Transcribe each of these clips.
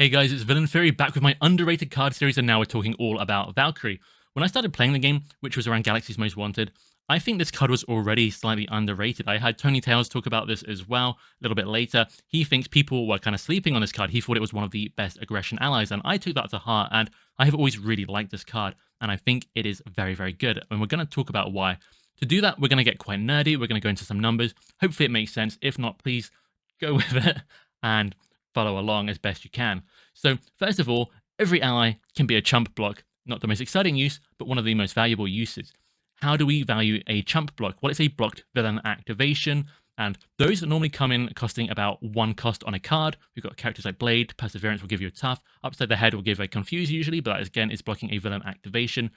Hey guys, it's VillainTheory back with my underrated card series, and now we're talking all about Valkyrie. When I started playing the game, which was around Galaxy's Most Wanted, I think this card was already slightly underrated. I had Tony Tails talk about this as well a little bit later. He thinks people were kind of sleeping on this card. He thought it was one of the best aggression allies, and I took that to heart, and I have always really liked this card, and I think it is very, very good. And we're going to talk about why. To do that, we're going to get quite nerdy. We're going to go into some numbers. Hopefully it makes sense. If not, please go with it and follow along as best you can. So first of all, every ally can be a chump block. Not the most exciting use, but one of the most valuable uses. How do we value a chump block? Well, it's a blocked villain activation, and those normally come in costing about 1 cost on a card. We've got characters like Blade, Perseverance will give you a tough, Upside the Head will give a confuse usually, but that again is blocking a villain activation.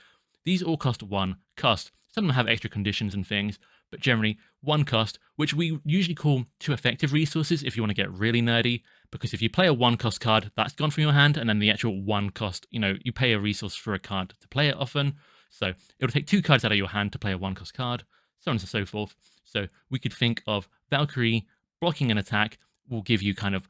These all cost 1 cost. Some of them have extra conditions and things, but generally 1 cost, which we usually call 2 effective resources if you want to get really nerdy, because if you play a 1 cost card, that's gone from your hand, and then the actual 1 cost, you pay a resource for a card to play it often. So it'll take 2 cards out of your hand to play a 1 cost card, so on and so forth. So we could think of Valkyrie blocking an attack will give you kind of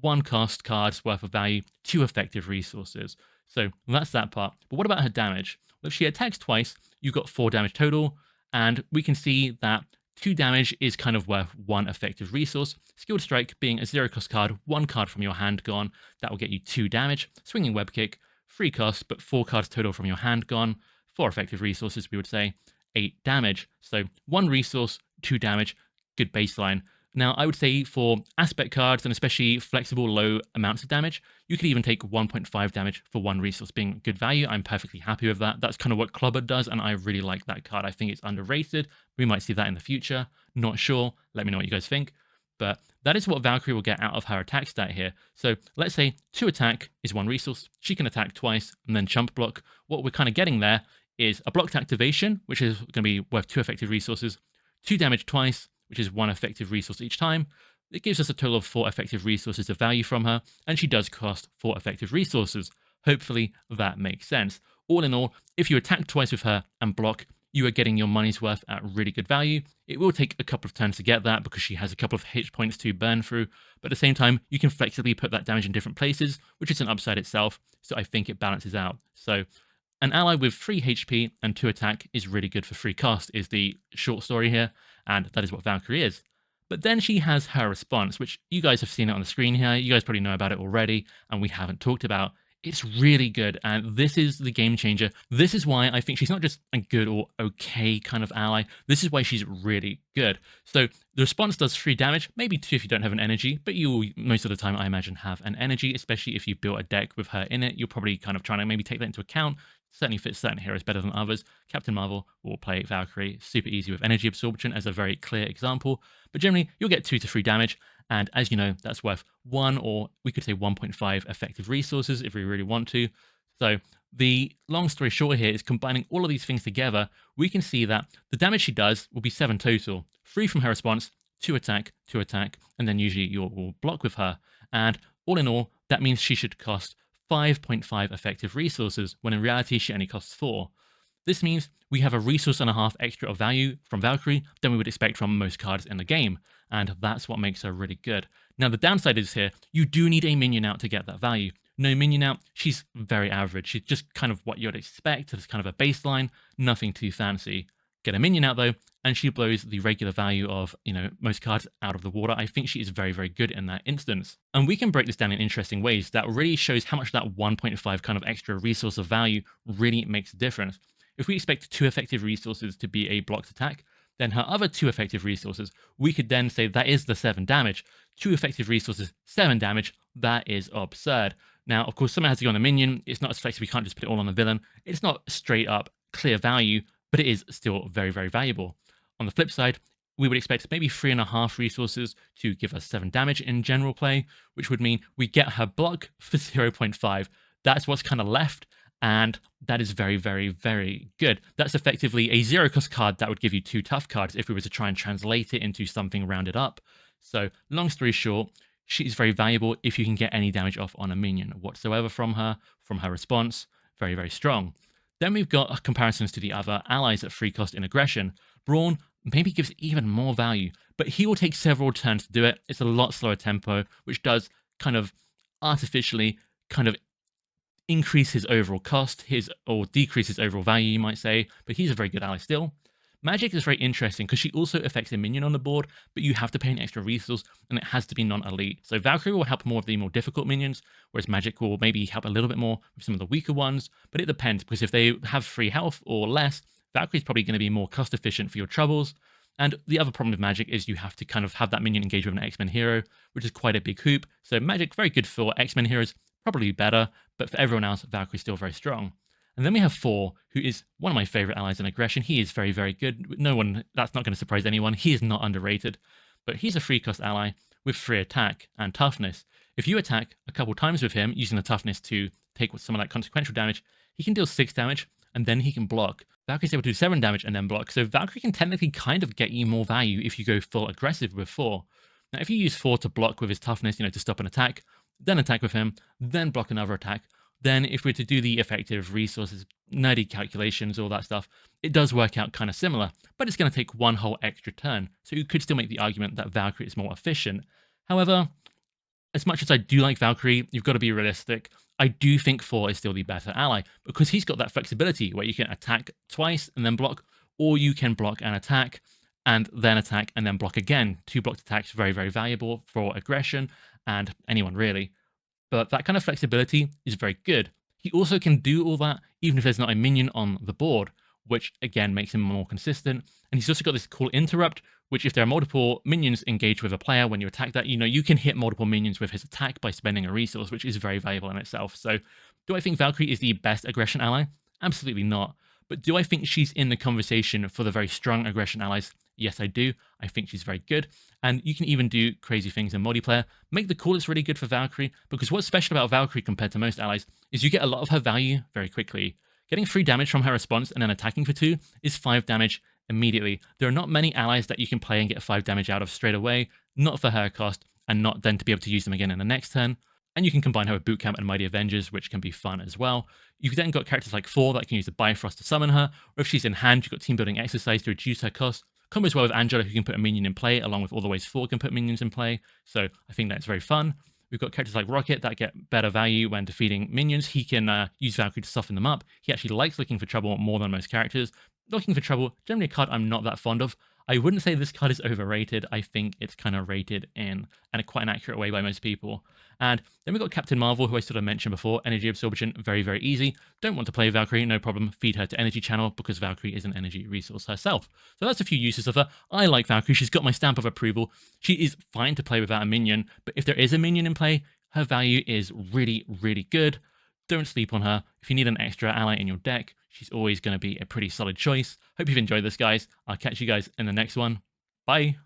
1 cost cards worth of value, 2 effective resources. So that's that part. But what about her damage? Well, if she attacks twice, you've got 4 damage total, and we can see that 2 damage is kind of worth 1 effective resource. Skilled Strike being a 0-cost card, 1 card from your hand gone, that will get you 2 damage. Swinging Web Kick, 3 cost, but 4 cards total from your hand gone. 4 effective resources, we would say, 8 damage. So 1 resource, 2 damage, good baseline. Now, I would say for aspect cards, and especially flexible low amounts of damage, you could even take 1.5 damage for 1 resource being good value. I'm perfectly happy with that. That's kind of what Clobber does, and I really like that card. I think it's underrated. We might see that in the future. Not sure. Let me know what you guys think. But that is what Valkyrie will get out of her attack stat here. So let's say 2 attack is 1 resource. She can attack twice and then chump block. What we're kind of getting there is a blocked activation, which is going to be worth 2 effective resources, 2 damage twice, which is 1 effective resource each time. It gives us a total of 4 effective resources of value from her, and she does cost 4 effective resources. Hopefully that makes sense. All in all, if you attack twice with her and block, you are getting your money's worth at really good value. It will take a couple of turns to get that because she has a couple of hit points to burn through, but at the same time, you can flexibly put that damage in different places, which is an upside itself, so I think it balances out. So an ally with 3 HP and 2 attack is really good for 3 cost, is the short story here, and that is what Valkyrie is. But then she has her response, which you guys have seen it on the screen here. You guys probably know about it already, and we haven't talked about. It's really good, and this is the game changer. This is why I think she's not just a good or okay kind of ally. This is why she's really good. So the response does 3 damage, maybe 2 if you don't have an energy, but you will, most of the time, I imagine, have an energy, especially if you built a deck with her in it. You're probably kind of trying to maybe take that into account. Certainly fits certain heroes better than others. Captain Marvel will play Valkyrie super easy with energy absorption as a very clear example. But generally, you'll get 2 to 3 damage. And as you know, that's worth 1, or we could say 1.5 effective resources if we really want to. So the long story short here is combining all of these things together, we can see that the damage she does will be 7 total. 3 from her response, 2 attack, and then usually you'll block with her. And all in all, that means she should cost 5.5 effective resources, when in reality she only costs 4. This means we have a resource and a half extra of value from Valkyrie than we would expect from most cards in the game, and that's what makes her really good. Now the downside is here, you do need a minion out to get that value. No minion out, she's very average. She's just kind of what you'd expect, it's kind of a baseline, nothing too fancy. Get a minion out though, and she blows the regular value of, most cards out of the water. I think she is very, very good in that instance. And we can break this down in interesting ways that really shows how much that 1.5 kind of extra resource of value really makes a difference. If we expect 2 effective resources to be a blocked attack, then her other 2 effective resources, we could then say that is the 7 damage. 2 effective resources, 7 damage, that is absurd. Now, of course, someone has to go on a minion. It's not as flexible, we can't just put it all on the villain. It's not straight up clear value, but it is still very, very valuable. On the flip side, we would expect maybe 3.5 resources to give us 7 damage in general play, which would mean we get her block for 0.5. That's what's kind of left, and that is very, very, very good. That's effectively a 0-cost card that would give you 2 tough cards if we were to try and translate it into something rounded up. So long story short, she's very valuable if you can get any damage off on a minion whatsoever from her response. Very, very strong. Then we've got comparisons to the other allies at 3 cost in aggression. Brawn maybe gives even more value, but he will take several turns to do it. It's a lot slower tempo, which does kind of artificially kind of increase his overall cost, or decrease his overall value, you might say, but he's a very good ally still. Magic is very interesting because she also affects a minion on the board, but you have to pay an extra resource, and it has to be non-elite. So Valkyrie will help more of the more difficult minions, whereas Magic will maybe help a little bit more with some of the weaker ones, but it depends, because if they have free health or less, Valkyrie's probably going to be more cost efficient for your troubles. And the other problem with Magic is you have to kind of have that minion engage with an X-Men hero, which is quite a big hoop. So Magic, very good for X-Men heroes, probably better, but for everyone else, Valkyrie's still very strong. And then we have Thor, who is one of my favorite allies in Aggression. He is very, very good. No one, that's not going to surprise anyone. He is not underrated, but he's a free cost ally with free attack and toughness. If you attack a couple times with him using the toughness to take some of that consequential damage, he can deal 6 damage and then he can block. Valkyrie's able to do 7 damage and then block. So Valkyrie can technically kind of get you more value if you go full aggressive with Thor. Now, if you use Thor to block with his toughness, to stop an attack, then attack with him, then block another attack, then if we're to do the effective resources, nerdy calculations, all that stuff, it does work out kind of similar, but it's going to take one whole extra turn. So you could still make the argument that Valkyrie is more efficient. However, as much as I do like Valkyrie, you've got to be realistic. I do think Thor is still the better ally because he's got that flexibility where you can attack twice and then block, or you can block and attack and then block again. 2 blocked attacks, very, very valuable for aggression and anyone really. But that kind of flexibility is very good. He also can do all that even if there's not a minion on the board, which again makes him more consistent. And he's also got this cool interrupt, which if there are multiple minions engaged with a player when you attack that, you can hit multiple minions with his attack by spending a resource, which is very valuable in itself. So do I think Valkyrie is the best aggression ally? Absolutely not. But do I think she's in the conversation for the very strong aggression allies? Yes, I do. I think she's very good. And you can even do crazy things in multiplayer. Make the call that's really good for Valkyrie, because what's special about Valkyrie compared to most allies is you get a lot of her value very quickly. Getting 3 damage from her response and then attacking for 2 is 5 damage immediately. There are not many allies that you can play and get 5 damage out of straight away, not for her cost, and not then to be able to use them again in the next turn. And you can combine her with Boot Camp and Mighty Avengers, which can be fun as well. You've then got characters like Thor that can use the Bifrost to summon her, or if she's in hand, you've got Team Building Exercise to reduce her cost. Combos well with Angela, who can put a minion in play, along with all the ways Thor can put minions in play. So I think that's very fun. We've got characters like Rocket that get better value when defeating minions. He can use Valkyrie to soften them up. He actually likes looking for trouble more than most characters. Looking for trouble, generally a card I'm not that fond of. I wouldn't say this card is overrated. I think it's kind of rated in quite an accurate way by most people. And then we've got Captain Marvel, who I sort of mentioned before. Energy absorption, very, very easy. Don't want to play Valkyrie, no problem. Feed her to energy channel because Valkyrie is an energy resource herself. So that's a few uses of her. I like Valkyrie. She's got my stamp of approval. She is fine to play without a minion, but if there is a minion in play, her value is really, really good. Don't sleep on her. If you need an extra ally in your deck, she's always going to be a pretty solid choice. Hope you've enjoyed this, guys. I'll catch you guys in the next one. Bye.